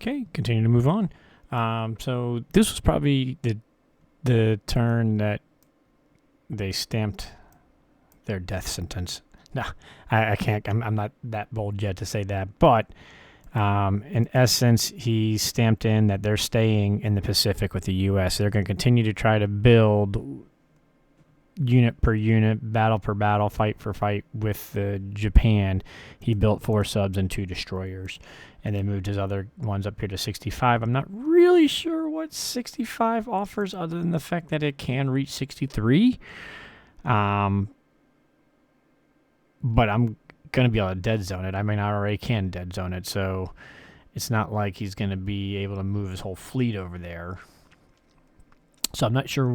Okay, continue to move on. So this was probably the turn that they stamped their death sentence. No, I can't. I'm not that bold yet to say that, but in essence, he stamped in that they're staying in the Pacific with the U.S. They're going to continue to try to build unit per unit, battle per battle, fight for fight with Japan. He built 4 subs and 2 destroyers, and then moved his other ones up here to 65. I'm not really sure what 65 offers other than the fact that it can reach 63. But I'm going to be able to dead zone it. I mean, I already can dead zone it, so it's not like he's going to be able to move his whole fleet over there. So I'm not sure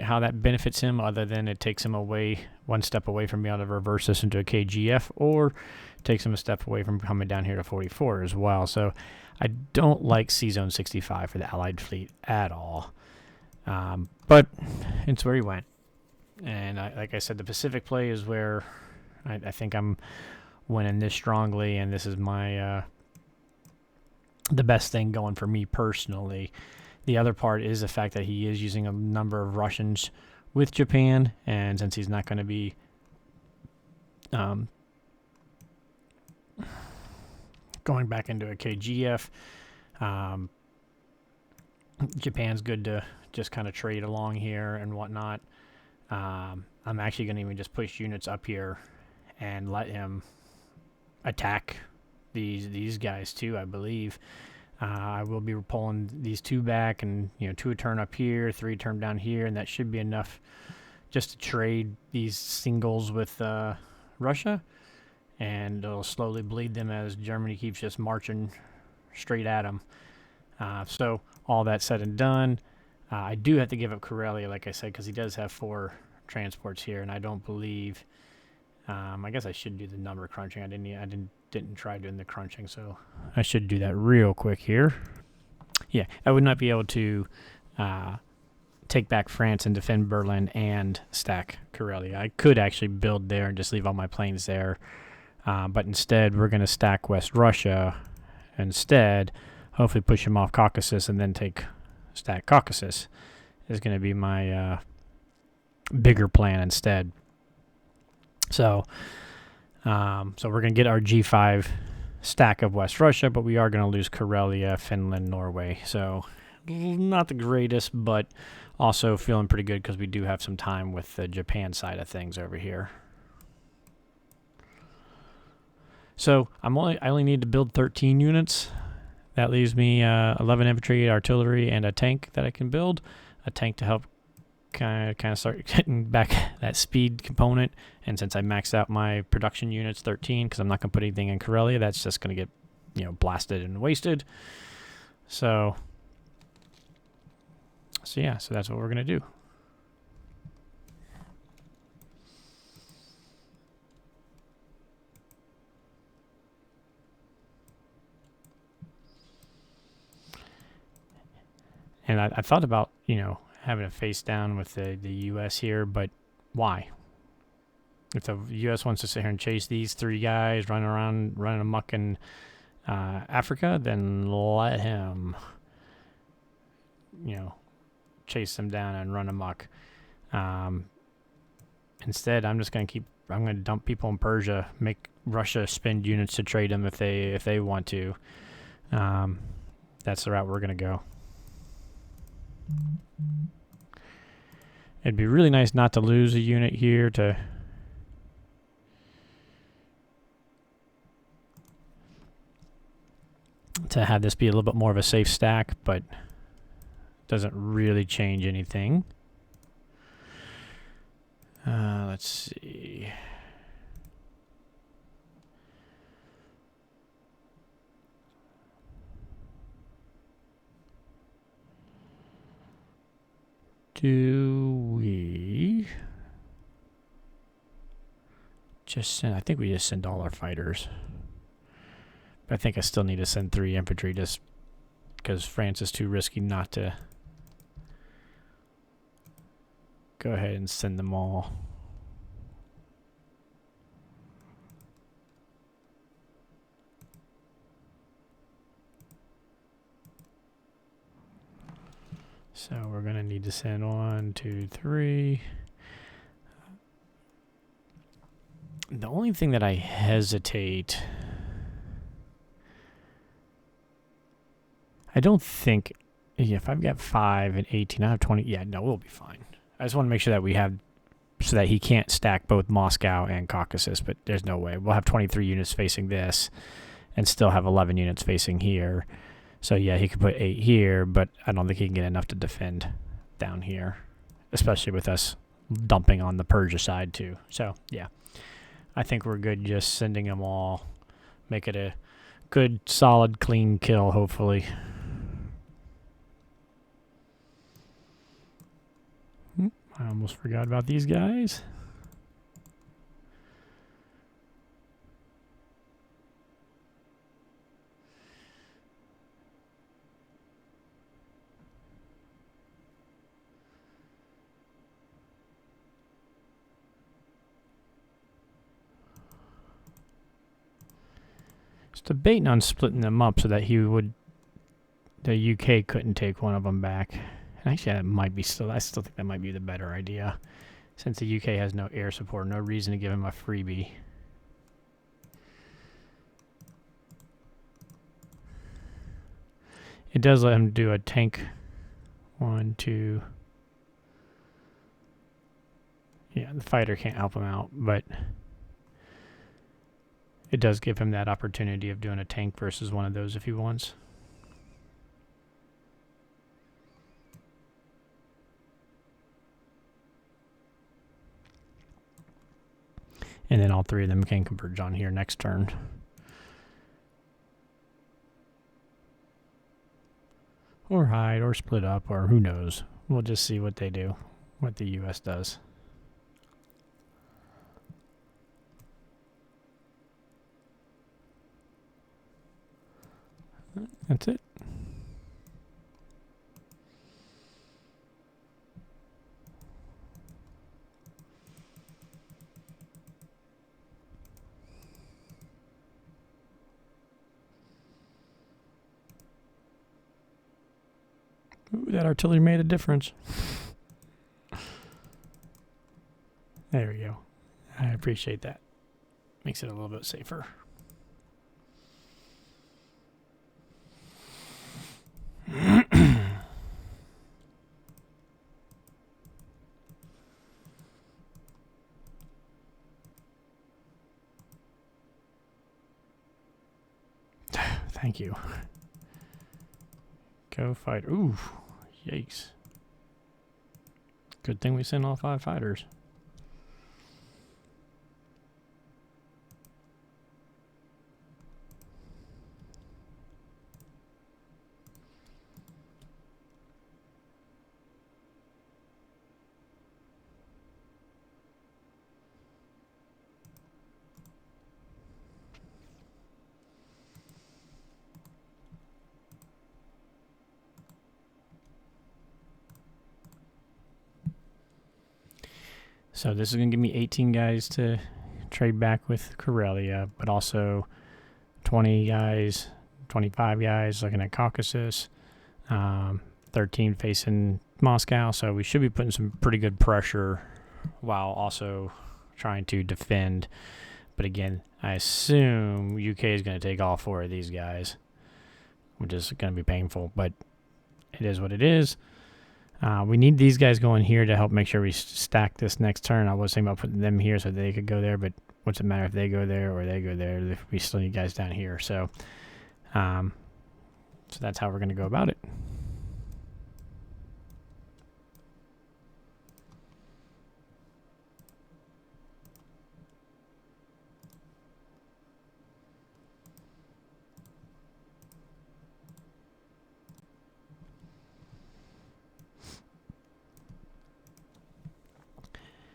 how that benefits him, other than it takes him one step away from being able to reverse this into a KGF, or takes him a step away from coming down here to 44 as well. So I don't like C-Zone 65 for the Allied fleet at all. But it's where he went. And like I said, the Pacific play is where I think I'm winning this strongly, and this is my the best thing going for me personally. The other part is the fact that he is using a number of Russians with Japan, and since he's not going to be going back into a KGF, Japan's good to just kind of trade along here and whatnot. I'm actually going to even just push units up here and let him attack these guys too, I believe. I will be pulling these 2 back, and 2 a turn up here, 3 a turn down here, and that should be enough just to trade these singles with Russia, and it'll slowly bleed them as Germany keeps just marching straight at them. So all that said and done, I do have to give up Karelia, like I said, because he does have 4 transports here, and I don't believe. I guess I should do the number crunching. I didn't try doing the crunching, so I should do that real quick here. Yeah, I would not be able to take back France and defend Berlin and stack Karelia. I could actually build there and just leave all my planes there, but instead we're going to stack West Russia instead, hopefully push him off Caucasus, and then stack Caucasus is going to be my bigger plan instead. So we're going to get our G5 stack of West Russia, but we are going to lose Karelia, Finland, Norway. So not the greatest, but also feeling pretty good because we do have some time with the Japan side of things over here. So I only need to build 13 units. That leaves me 11 infantry, artillery, and a tank that I can build. A tank to help kind of start getting back that speed component. And since I maxed out my production units 13, because I'm not going to put anything in Karelia, that's just going to get blasted and wasted. So yeah, so that's what we're going to do. And I thought about, having a face down with the U.S. here, but why? If the U.S. wants to sit here and chase these 3 guys running amok in Africa, then let him, chase them down and run amok. Instead, I'm going to dump people in Persia, make Russia spend units to trade them if they want to. That's the route we're going to go. It'd be really nice not to lose a unit here to have this be a little bit more of a safe stack, but doesn't really change anything. Let's see. Do we just send? I think we just send all our fighters. But I think I still need to send 3 infantry just because France is too risky not to go ahead and send them all. So we're going to need to send 1, 2, 3. The only thing that I hesitate... I don't think... Yeah, if I've got 5 and 18, I have 20. Yeah, no, we'll be fine. I just want to make sure that we have... So that he can't stack both Moscow and Caucasus, but there's no way. We'll have 23 units facing this and still have 11 units facing here. So yeah, he could put 8 here, but I don't think he can get enough to defend down here, especially with us dumping on the Persia side too. So yeah, I think we're good just sending them all. Make it a good, solid, clean kill, hopefully. I almost forgot about these guys. Just debating on splitting them up so that the UK couldn't take one of them back. Actually, that might be I still think that might be the better idea. Since the UK has no air support, no reason to give him a freebie. It does let him do a tank. 1, 2. Yeah, the fighter can't help him out, but it does give him that opportunity of doing a tank versus one of those if he wants. And then all 3 of them can converge on here next turn. Or hide, or split up, or who knows. We'll just see what they do, what the US does. That's it. Ooh, that artillery made a difference. There we go. I appreciate that. Makes it a little bit safer. Thank you. Go fight. Ooh, yikes. Good thing we sent all 5 fighters. So this is going to give me 18 guys to trade back with Karelia, but also 20 guys, 25 guys looking at Caucasus, 13 facing Moscow. So we should be putting some pretty good pressure while also trying to defend. But again, I assume UK is going to take all 4 of these guys, which is going to be painful, but it is what it is. We need these guys going here to help make sure we stack this next turn. I was thinking about putting them here so they could go there, but what's it matter if they go there or they go there? We still need guys down here. So that's how we're going to go about it.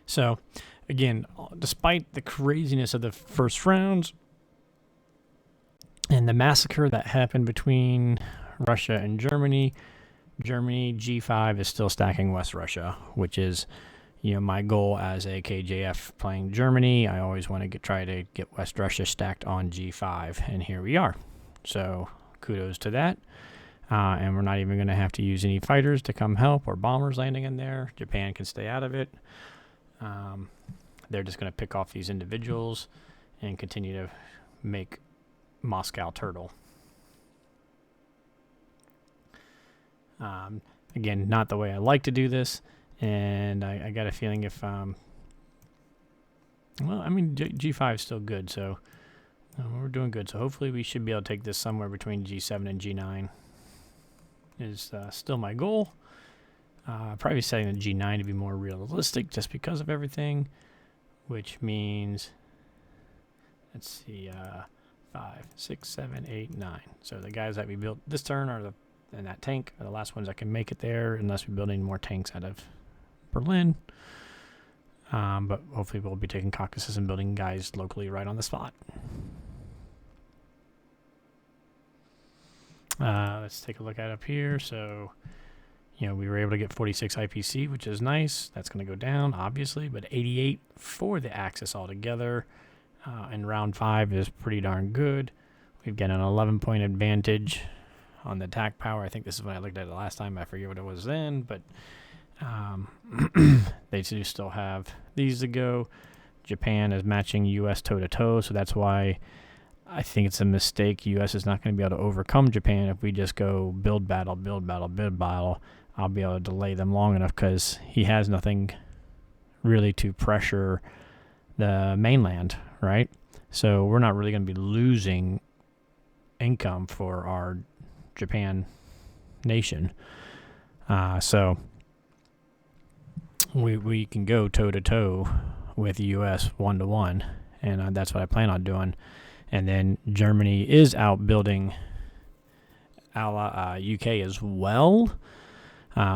So, again, despite the craziness of the first rounds and the massacre that happened between Russia and Germany, Germany G5 is still stacking West Russia, which is, my goal as a KJF playing Germany. I always want to try to get West Russia stacked on G5, and here we are. So, kudos to that. And we're not even going to have to use any fighters to come help or bombers landing in there. Japan can stay out of it. They're just going to pick off these individuals and continue to make Moscow turtle. Again, not the way I like to do this, and I got a feeling if well, I mean G5 is still good, so we're doing good. So hopefully we should be able to take this somewhere between G7 and G9 is still my goal. Probably setting the G9 to be more realistic just because of everything, which means, let's see, 5, 6, 7, 8, 9. So the guys that we built this turn are and that tank are the last ones that can make it there, unless we build any more tanks out of Berlin. But hopefully we'll be taking Caucasus and building guys locally right on the spot. Let's take a look at up here. So, we were able to get 46 IPC, which is nice. That's going to go down, obviously, but 88 for the Axis altogether. And round 5 is pretty darn good. We've got an 11-point advantage on the attack power. I think this is when I looked at it last time. I forget what it was then, but they do still have these to go. Japan is matching U.S. toe-to-toe, so that's why I think it's a mistake. U.S. is not going to be able to overcome Japan if we just go build battle, build battle, build battle. I'll be able to delay them long enough because he has nothing really to pressure the mainland, right? So we're not really going to be losing income for our Japan nation. So we can go toe-to-toe with the U.S. 1-to-1, and that's what I plan on doing. And then Germany is outbuilding UK as well.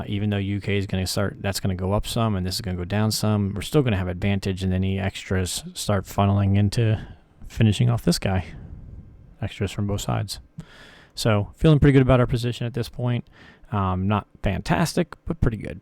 Even though UK is going to start, that's going to go up some, and this is going to go down some. We're still going to have advantage, and then the extras start funneling into finishing off this guy. Extras from both sides. So feeling pretty good about our position at this point. Not fantastic, but pretty good.